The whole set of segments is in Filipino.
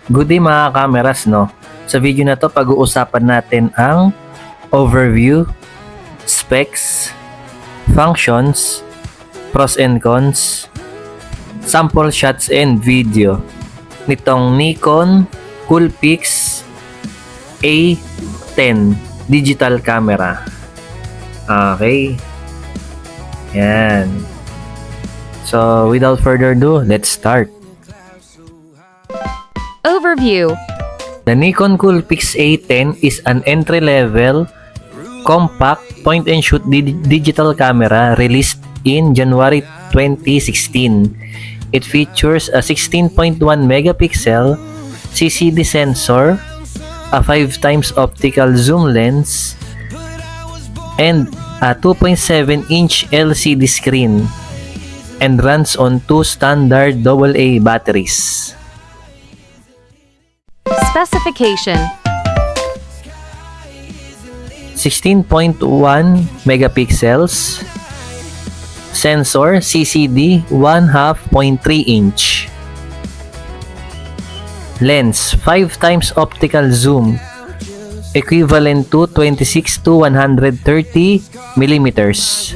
Good day mga kameras, no? Sa video na to, pag-uusapan natin ang overview, specs, functions, pros and cons, sample shots and video nitong Nikon Coolpix A10 digital camera. Okay. Yan. So, without further ado, let's start. Overview. The Nikon Coolpix A10 is an entry-level, compact, point-and-shoot digital camera released in January 2016. It features a 16.1 megapixel CCD sensor, a 5 times optical zoom lens, and a 2.7-inch LCD screen, and runs on 2 standard AA batteries. Specification. 16.1 megapixels sensor, CCD 1/2.3 inch lens, 5 times optical zoom equivalent to 26 to 130 millimeters,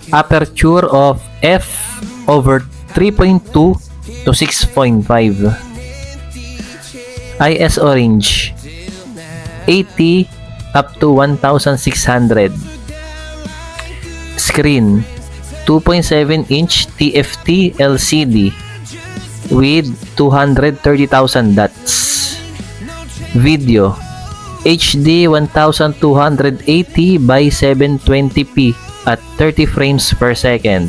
aperture of f/3.2 to 6.5, ISO range 80 up to 1600, screen 2.7-inch TFT LCD with 230,000 dots, video HD 1280 by 720p at 30 frames per second,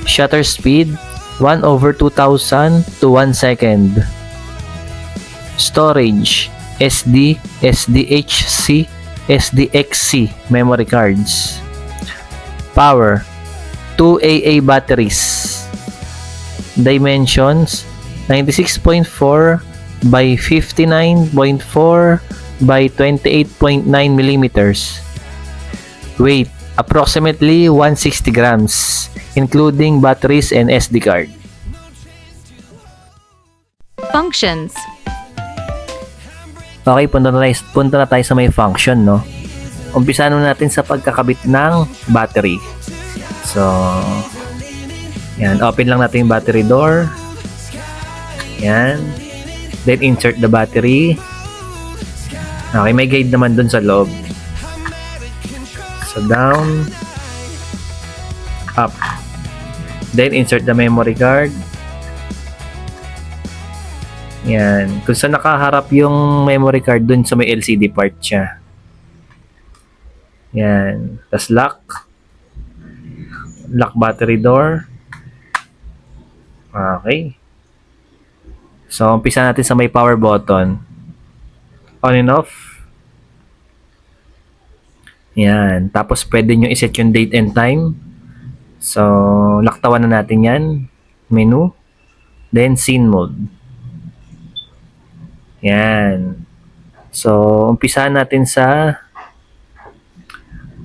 shutter speed 1/2000 to 1 second, storage SD, SDHC, SDXC memory cards, power 2 AA batteries, dimensions 96.4 by 59.4 by 28.9 millimeters, weight approximately 160 grams including batteries and SD card. Functions. Okay, punta na tayo sa may function, no? Umpisa natin sa pagkakabit ng battery. So, yan. Open lang natin yung battery door. Yan. Then, insert the battery. Okay, may guide naman dun sa loob. So, down. Up. Then, insert the memory card. Yan. Kung saan nakaharap yung memory card, dun sa may LCD part siya. Yan. Tapos lock. Lock battery door. Okay. So, umpisa natin sa may power button. On and off. Yan. Tapos, pwede nyo iset yung date and time. So, laktawan na natin yan. Menu. Then, scene mode. Yan. So, umpisahan natin sa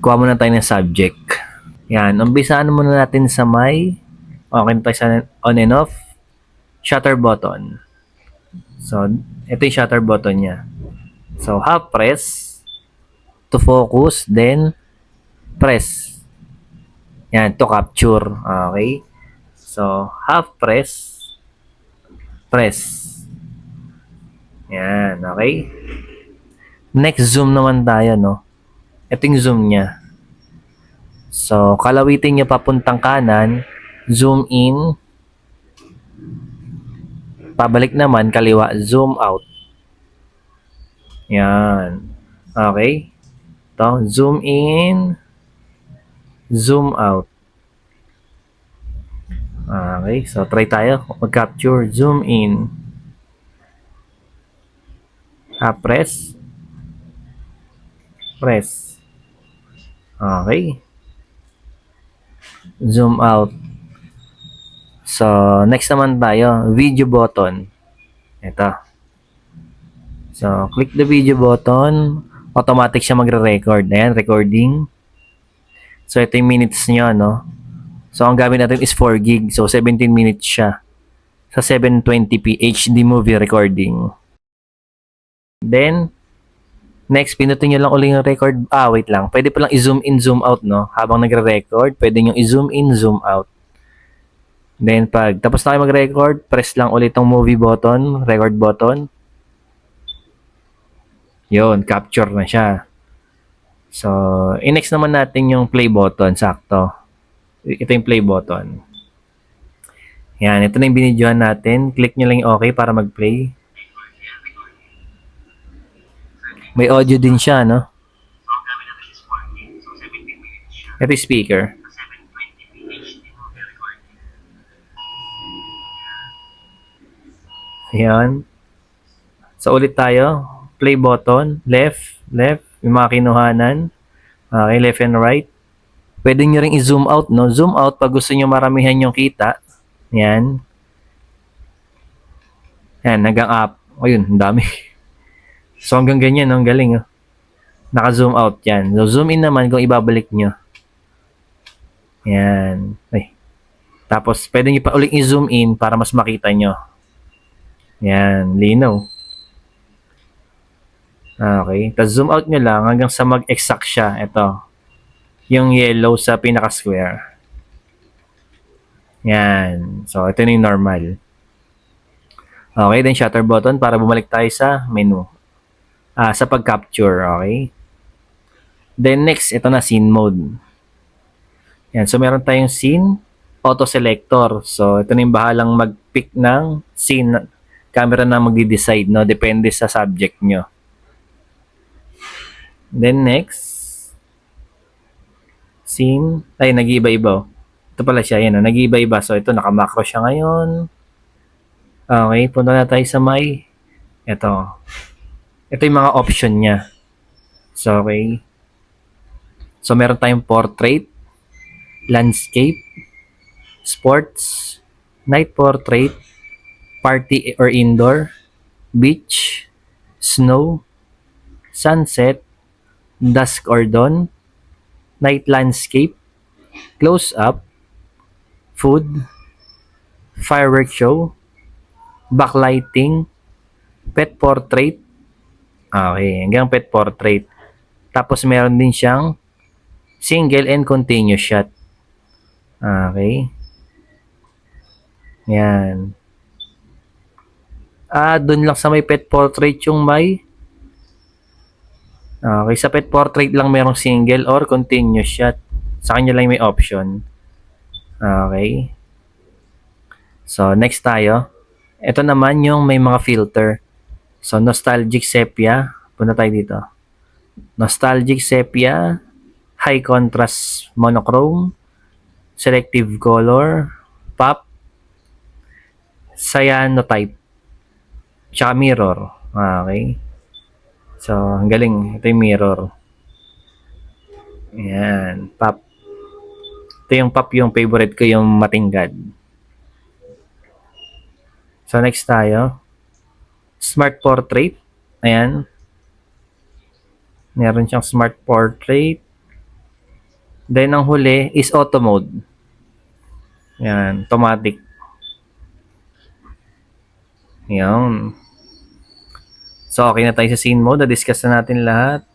kuha muna tayo ng subject. Yan. Umpisahan muna natin sa may okay tayo sa on and off shutter button. So, ito yung shutter button niya. So, half press to focus, then press. Yan, to capture. Okay. So, half press, press. Yan, okay. Next, zoom naman tayo, no? Ito yung zoom niya. So, kalawitin niya papuntang kanan, zoom in. Pabalik naman, kaliwa, zoom out. Yan. Okay. Ito, zoom in, zoom out. Okay, so try tayo. Mag-capture, zoom in. Press. Press. Okay. Zoom out. So, next naman tayo, video button. Ito. So, click the video button. Automatic siya magre-record. Ayan, recording. So, ito yung minutes nyo, no? So, ang gamit natin is 4 gig. So, 17 minutes siya. sa 720p HD movie recording. Then, next, pinutin nyo lang ulit yung record. Wait lang. Pwede pa lang i-zoom in, zoom out, no? Habang nagre-record, pwede nyo i-zoom in, zoom out. Then, pag tapos na kayo mag-record, press lang ulit tong movie button, record button. Yun, capture na siya. So, i-next naman natin yung play button, sakto. Ito yung play button. Yan, ito na yung binidyohan natin. Click nyo lang yung okay para mag-play. May audio din siya, no? Ito yung speaker. Ayan. So, ulit tayo. Play button. Left, left. Yung mga kinuhanan. Okay, left and right. Pwede nyo rin i-zoom out, no? Zoom out pag gusto nyo maramihan yung kita. Yan. Yan, hanggang up. Ayun, ang dami. So, hanggang ganyan, no? Ang galing, oh. Naka-zoom out yan. So, zoom in naman kung ibabalik nyo. Yan. Ay. Tapos, pwede nyo pa ulit i-zoom in para mas makita nyo. Yan, linaw. Okay. Tapos, zoom out nyo lang hanggang sa mag-exact siya. Ito. Yung yellow sa pinaka-square. Yan. So, ito na yung normal. Okay, then shutter button para bumalik tayo sa menu. Sa pag-capture, okay? Then next, ito na scene mode. Yan, so meron tayong scene, auto selector. So ito na yung bahalang mag-pick ng scene. Camera na magde-decide, no? Depende sa subject nyo. Then next, scene, ay nag-iiba-iba. Ito pala siya, yan, no? Nag-iiba-iba. So ito, naka-macro siya ngayon. Okay, punta na tayo sa may, ito yung mga option niya. So, okay. So, meron tayong portrait, landscape, sports, night portrait, party or indoor, beach, snow, sunset, dusk or dawn, night landscape, close up, food, fireworks show, backlighting, pet portrait. Okay, hanggang pet portrait. Tapos meron din siyang single and continuous shot. Okay. Yan. Doon lang sa may pet portrait yung may. Okay, sa pet portrait lang merong single or continuous shot. Sa kanya lang may option. Okay. So, next tayo. Ito naman yung may mga filter. So, nostalgic sepia. Punta tayo dito. Nostalgic sepia, high contrast monochrome, selective color, pop, cyanotype, tsaka mirror. Okay. So, ang galing. Ito yung mirror. Ayan. Pop. Ito yung pop, yung favorite ko, yung matinggad. So, next tayo. Smart portrait. Ayan. Meron siyang smart portrait. Then, ang huli is auto mode. Ayan. Automatic. Ayan. So, okay na tayo sa scene mode. Na-discuss na natin lahat.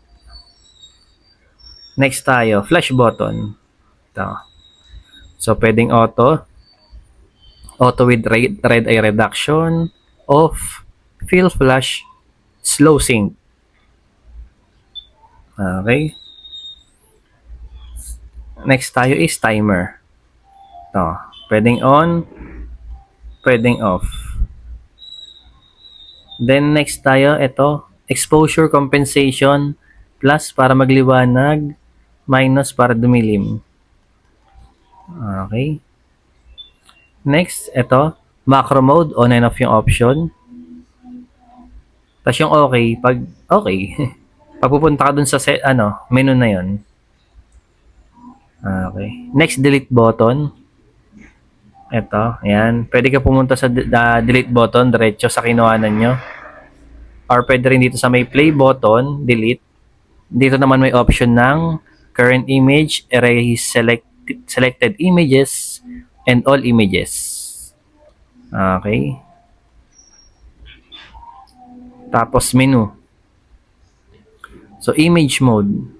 Next tayo. Flash button. Ito. So, pwedeng auto. Auto with red eye reduction. Off. Fill flash. Slow sync. Okay. Next tayo is timer. Ito. Pwedeng on. Pwedeng off. Then next tayo, ito. Exposure compensation. Plus para magliwanag. Minus para dumilim. Okay. Next, ito. Macro mode. On and off yung option. Tapos yung okay. Pag okay. Pag pupunta ka dun sa menu na yon. Okay. Next, delete button. Ito, ayan. Pwede ka pumunta sa delete button, diretso sa kinuhanan nyo. Or pwede rin dito sa may play button, delete. Dito naman may option ng current image, erase selected images, and all images. Okay. Tapos menu. So image mode.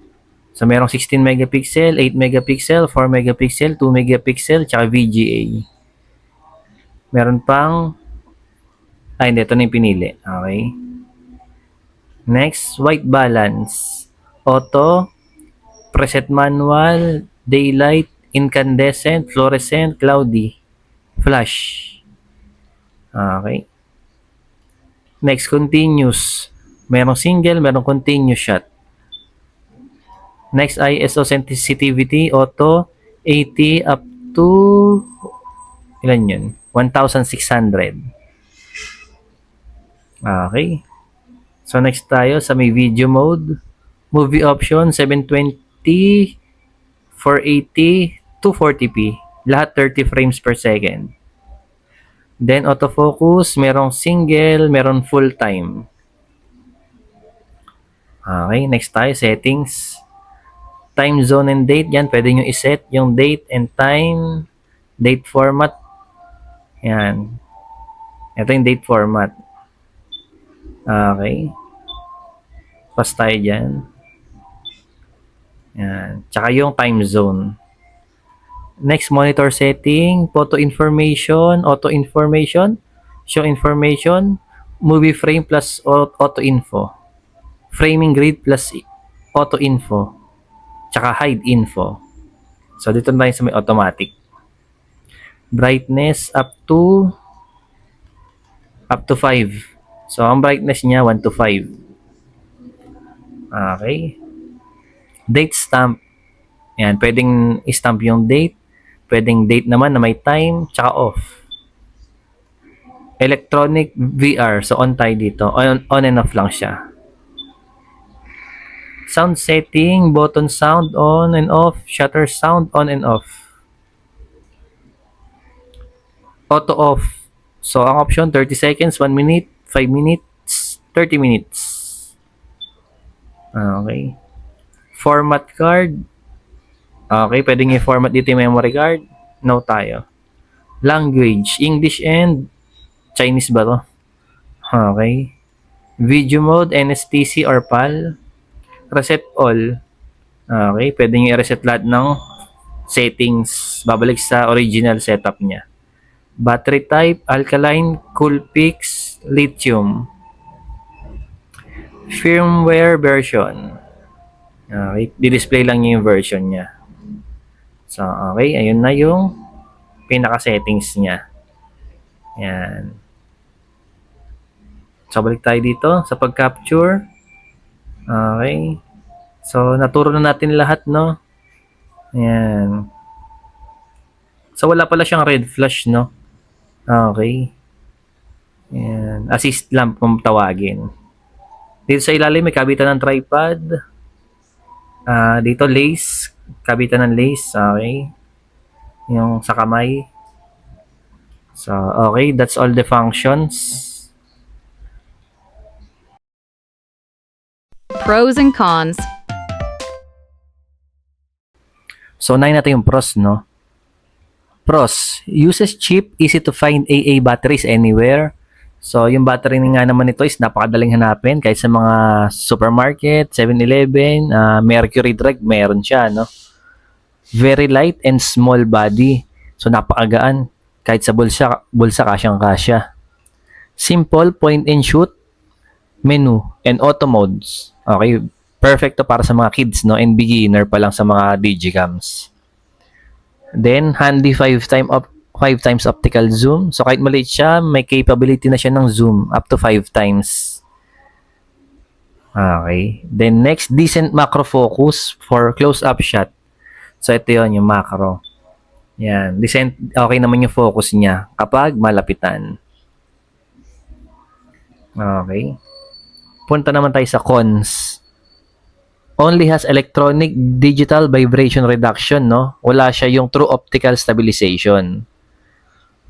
So merong 16 megapixel, 8 megapixel, 4 megapixel, 2 megapixel, tsaka VGA. Meron pang hindi, ito na yung pinili. Okay. Next, white balance. Auto, preset manual, daylight, incandescent, fluorescent, cloudy, flash. Okay. Next, continuous. Merong single, merong continuous shot. Next, ISO sensitivity, auto, 80 up to, ilan yun? 1,600. Okay. So, next tayo sa may video mode. Movie option, 720, 480, 240p. Lahat 30 frames per second. Then, autofocus, merong single, meron full time. Okay, next tayo, settings. Time zone and date, yan, pwede nyo iset yung date and time, date format. Yan. Ito yung date format. Okay. Pas tayo dyan. Yan. Tsaka yung time zone. Next, monitor setting, photo information, auto information, show information, movie frame plus auto info, framing grid plus auto info, tsaka hide info. So, dito na tayo sa may automatic. Brightness up to 5. So, ang brightness niya 1 to 5. Okay. Date stamp. Yan, pwedeng i-stamp yung date. Pwedeng date naman na may time, tsaka off. Electronic VR. So, on tayo dito. On and off lang siya. Sound setting, button sound, on and off. Shutter sound, on and off. Auto off. So, ang option, 30 seconds, 1 minute, 5 minutes, 30 minutes. Okay. Format card. Okay, pwedeng i-format dito yung memory card. No tayo. Language, English and Chinese ba to? Okay. Video mode, NSTC or PAL. Reset all. Okay, pwedeng i-reset lahat ng settings. Babalik sa original setup niya. Battery type, alkaline, Coolpix, lithium. Firmware version. Okay, di-display lang niya yung version niya. So, okay, ayun na yung pinaka-settings niya. Yan. So, balik tayo dito sa pag-capture. Okay. So, naturo na natin lahat, no? Yan. So, wala pala siyang red flash, no? Okay. Yan. Assist lamp kung tawagin. Dito sa ilalim, may kabitan ng tripod. Dito, lace. Kabitan ng lace. Okay. Yung sa kamay. So, okay. That's all the functions. Pros and cons. So, unahin natin yung pros, no? Pros. Uses cheap, easy to find AA batteries anywhere. So, yung battery nga naman nito is napakadaling hanapin kahit sa mga supermarket, 7-Eleven, Mercury Drug, meron siya, no? Very light and small body. So, napakagaan. Kahit sa bulsa kasyang-kasya. Simple point and shoot, menu, and auto modes. Okay, perfect to para sa mga kids, no? And beginner pa lang sa mga digicams. Then, handy 5 times optical zoom. So, kahit maliit siya, may capability na siya ng zoom up to 5 times. Okay. Then, next, decent macro focus for close-up shot. So, ito yun, yung macro. Yan. Decent, okay naman yung focus niya kapag malapitan. Okay. Punta naman tayo sa cons. Only has electronic digital vibration reduction, no? Wala siya yung true optical stabilization.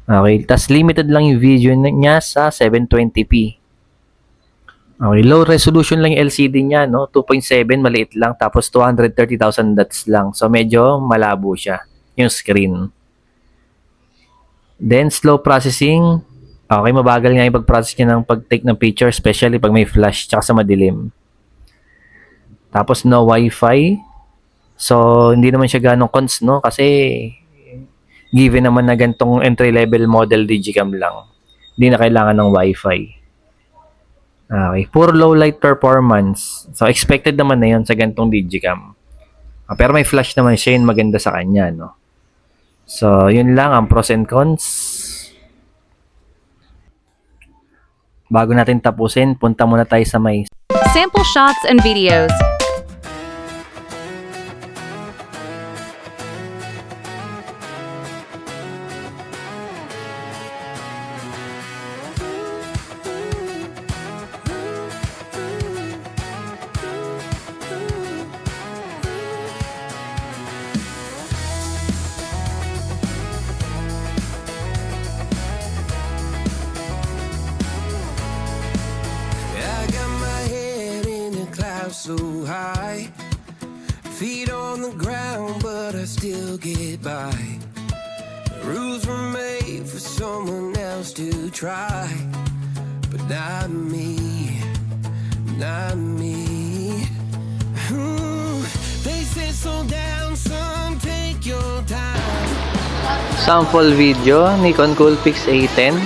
Okay, tas limited lang yung video niya sa 720p. Okay, low resolution lang yung LCD niya, no? 2.7, maliit lang, tapos 230,000 dots lang. So, medyo malabo siya, yung screen. Then, slow processing, Okay, mabagal nga yung pag-process niya ng pag-take ng picture, especially pag may flash tsaka sa madilim. Tapos no Wi-Fi. So, hindi naman siya ganong cons, no? Kasi given naman na gantong entry-level model Digicam lang, hindi na kailangan ng Wi-Fi. Okay, puro low light performance. So, expected naman na yun sa gantong Digicam. Pero may flash naman siya, yun maganda sa kanya, no? So, yun lang ang pros and cons. Bago natin tapusin, punta muna tayo sa may Sample shots and videos. I got my head in the clouds so high, feet on the ground, but I still get by. The rules were made for someone else to try, but not me, not me. They said slow down, son, take your time. sample video Nikon Coolpix A10.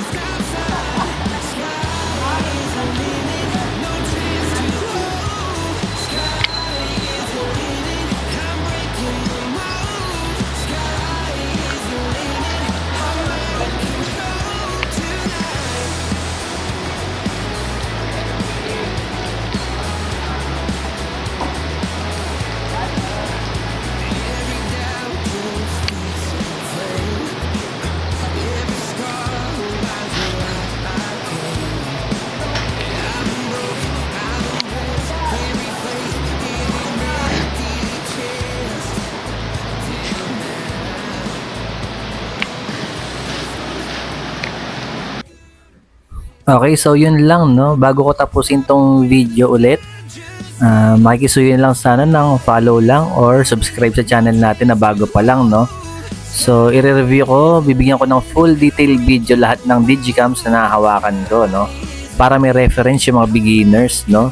Okay, so yun lang, no? Bago ko tapusin tong video ulit, makikisuyo lang sana ng follow lang or subscribe sa channel natin na bago pa lang, no? So, i-review ko, bibigyan ko ng full detail video lahat ng digicams na nahahawakan ko, no? Para may reference yung mga beginners, no?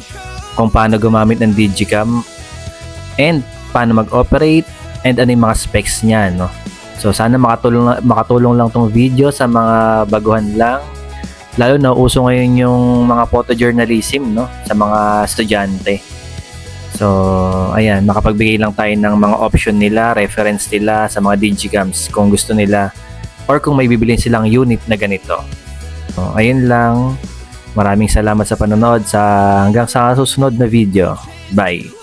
Kung paano gumamit ng digicam and paano mag-operate and ano yung mga specs niya, no? So, sana makatulong lang tong video sa mga baguhan lang. Lalo na uso ngayon yung mga photojournalism, no, sa mga estudyante. So, ayan, makapagbigay lang tayo ng mga option nila, reference nila sa mga digicams kung gusto nila or kung may bibilin silang unit na ganito. So, ayun lang. Maraming salamat sa panonood hanggang sa susunod na video. Bye!